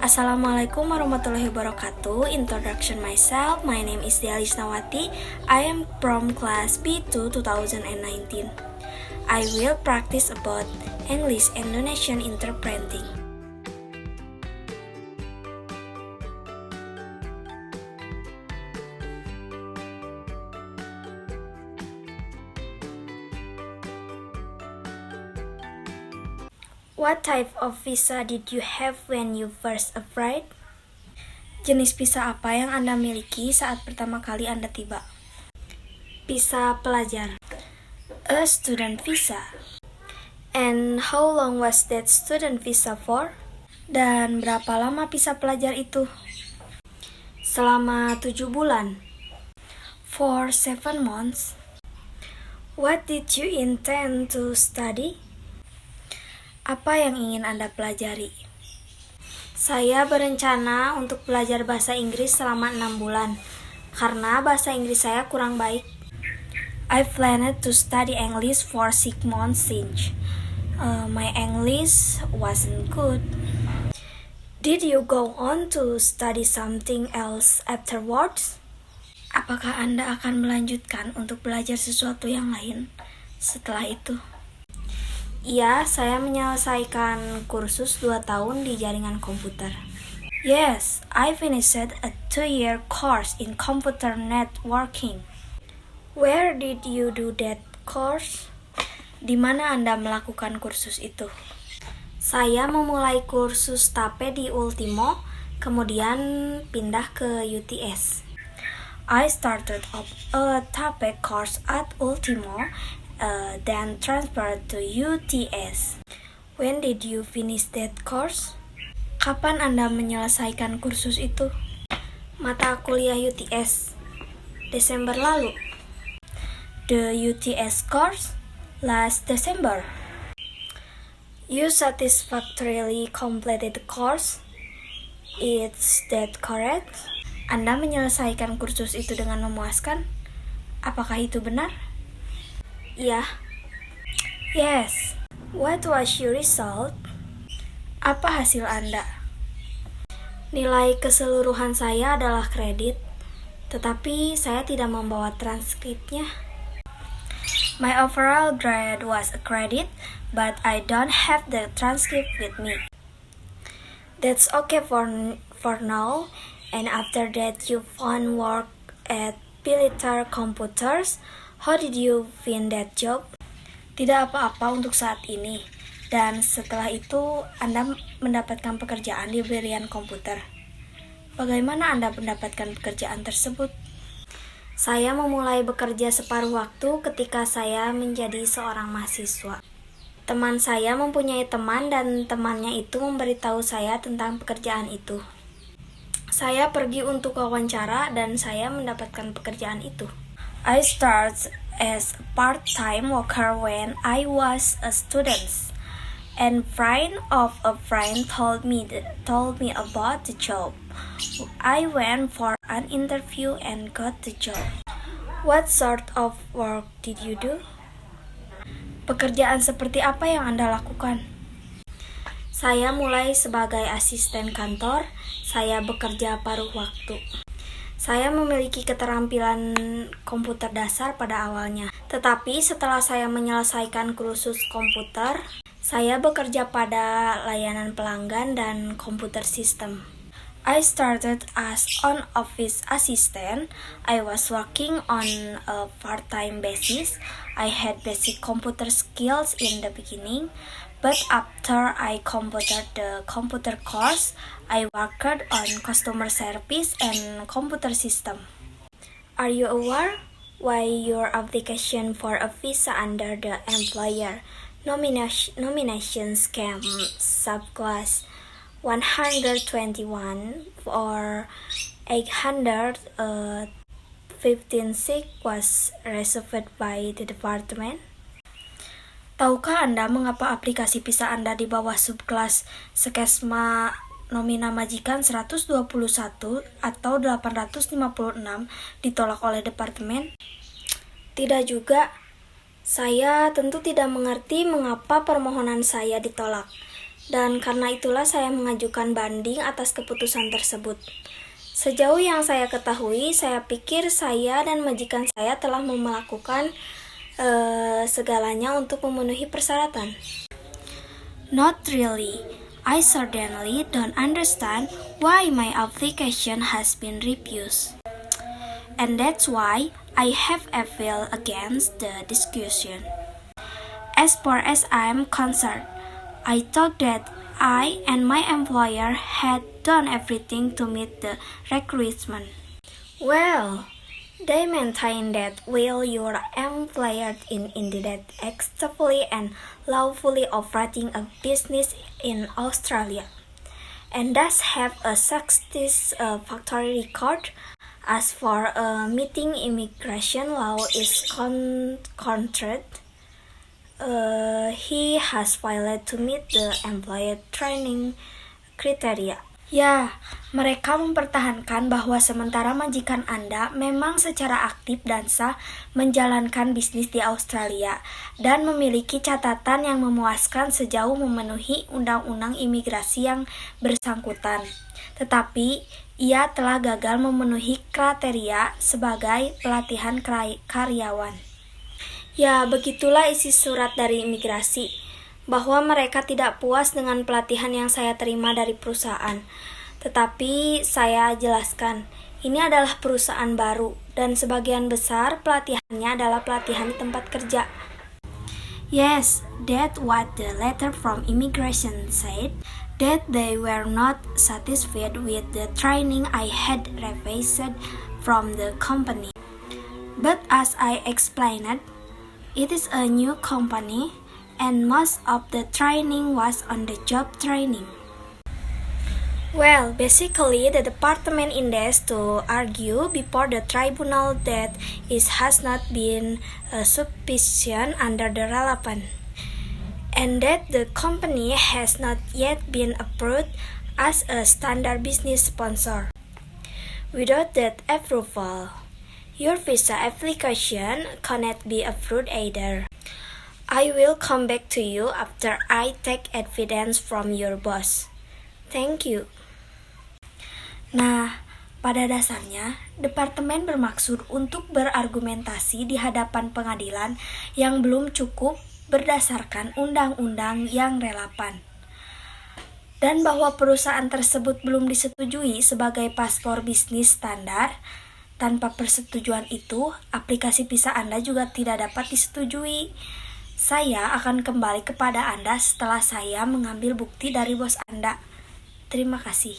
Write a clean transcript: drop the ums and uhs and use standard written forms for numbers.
Assalamualaikum warahmatullahi wabarakatuh. Introduction myself. My name is Dea Lisnawati. I am from class B2 2019. I will practice about English Indonesian interpreting. What type of visa did you have when you first arrived? Jenis visa apa yang Anda miliki saat pertama kali Anda tiba? Visa pelajar. A student visa. And how long was that student visa for? Dan berapa lama visa pelajar itu? Selama 7 bulan. For 7 months. What did you intend to study? Apa yang ingin Anda pelajari? Saya berencana untuk belajar bahasa Inggris selama 6 bulan, karena bahasa Inggris saya kurang baik. I planned to study English for 6 months since my English wasn't good. Did you go on to study something else afterwards? Apakah Anda akan melanjutkan untuk belajar sesuatu yang lain setelah itu? Iya, saya menyelesaikan kursus 2 tahun di jaringan komputer. Yes, I finished a 2-year course in computer networking. Where did you do that course? Di mana Anda melakukan kursus itu? Saya memulai kursus TAPE di Ultimo, kemudian pindah ke UTS. I started a TAPE course at Ultimo, then transferred to UTS. When did you finish that course? Kapan Anda menyelesaikan kursus itu? Mata kuliah UTS. Desember lalu. The UTS course last December. You satisfactorily completed the course. Is that correct? Anda menyelesaikan kursus itu dengan memuaskan? Apakah itu benar? Ya. Yes. What was your result? Apa hasil Anda? Nilai keseluruhan saya adalah kredit, tetapi saya tidak membawa transkripnya. My overall grade was a credit, but I don't have the transcript with me. That's okay for now, and after that you found work at Pilitar Computers. How did you find that job? Tidak apa-apa untuk saat ini. Dan setelah itu, Anda mendapatkan pekerjaan di Berian Komputer. Bagaimana Anda mendapatkan pekerjaan tersebut? Saya memulai bekerja separuh waktu ketika saya menjadi seorang mahasiswa. Teman saya mempunyai teman dan temannya itu memberitahu saya tentang pekerjaan itu. Saya pergi untuk wawancara dan saya mendapatkan pekerjaan itu. I started as a part-time worker when I was a student, and friend of a friend told me about the job. I went for an interview and got the job. What sort of work did you do? Pekerjaan seperti apa yang Anda lakukan? Saya mulai sebagai asisten kantor. Saya bekerja paruh waktu. Saya memiliki keterampilan komputer dasar pada awalnya, tetapi setelah saya menyelesaikan kursus komputer, saya bekerja pada layanan pelanggan dan komputer sistem. I started as an office assistant. I was working on a part-time basis. I had basic computer skills in the beginning, but after I completed the computer course, I worked on customer service and computer system. Are you aware why your application for a visa under the employer nomination scheme subclass 121 or 815 was reserved by the department? Tahukah Anda mengapa aplikasi visa Anda di bawah subkelas skema nomina majikan 121 atau 856 ditolak oleh departemen? Tidak juga. Saya tentu tidak mengerti mengapa permohonan saya ditolak. Dan karena itulah saya mengajukan banding atas keputusan tersebut. Sejauh yang saya ketahui, saya pikir saya dan majikan saya telah melakukan segalanya untuk memenuhi persyaratan. Not really. I certainly don't understand why my application has been refused. And that's why I have appealed against the discussion. As far as I'm concerned, I thought that I and my employer had done everything to meet the requirement. Well, they maintain that while your employer is indeed actively and lawfully operating a business in Australia, and does have a satisfactory record as for meeting immigration law is concerned, he has failed to meet the employee training criteria. Ya, mereka mempertahankan bahwa sementara majikan Anda memang secara aktif dan sah menjalankan bisnis di Australia dan memiliki catatan yang memuaskan sejauh memenuhi undang-undang imigrasi yang bersangkutan. Tetapi, ia telah gagal memenuhi kriteria sebagai pelatihan karyawan. Ya, begitulah isi surat dari imigrasi, bahwa mereka tidak puas dengan pelatihan yang saya terima dari perusahaan. Tetapi saya jelaskan, ini adalah perusahaan baru dan sebagian besar pelatihannya adalah pelatihan di tempat kerja. Yes, that's what the letter from immigration said, that they were not satisfied with the training I had received from the company. But as I explained, it is a new company, and most of the training was on-the-job training. Well, basically, the department intends to argue before the tribunal that it has not been sufficient under the relevant, and that the company has not yet been approved as a standard business sponsor. Without that approval, your visa application cannot be approved either. I will come back to you after I take evidence from your boss. Thank you. Nah, pada dasarnya, departemen bermaksud untuk berargumentasi di hadapan pengadilan yang belum cukup berdasarkan undang-undang yang relevan. Dan bahwa perusahaan tersebut belum disetujui sebagai paspor bisnis standar. Tanpa persetujuan itu, aplikasi visa Anda juga tidak dapat disetujui. Saya akan kembali kepada Anda setelah saya mengambil bukti dari bos Anda. Terima kasih.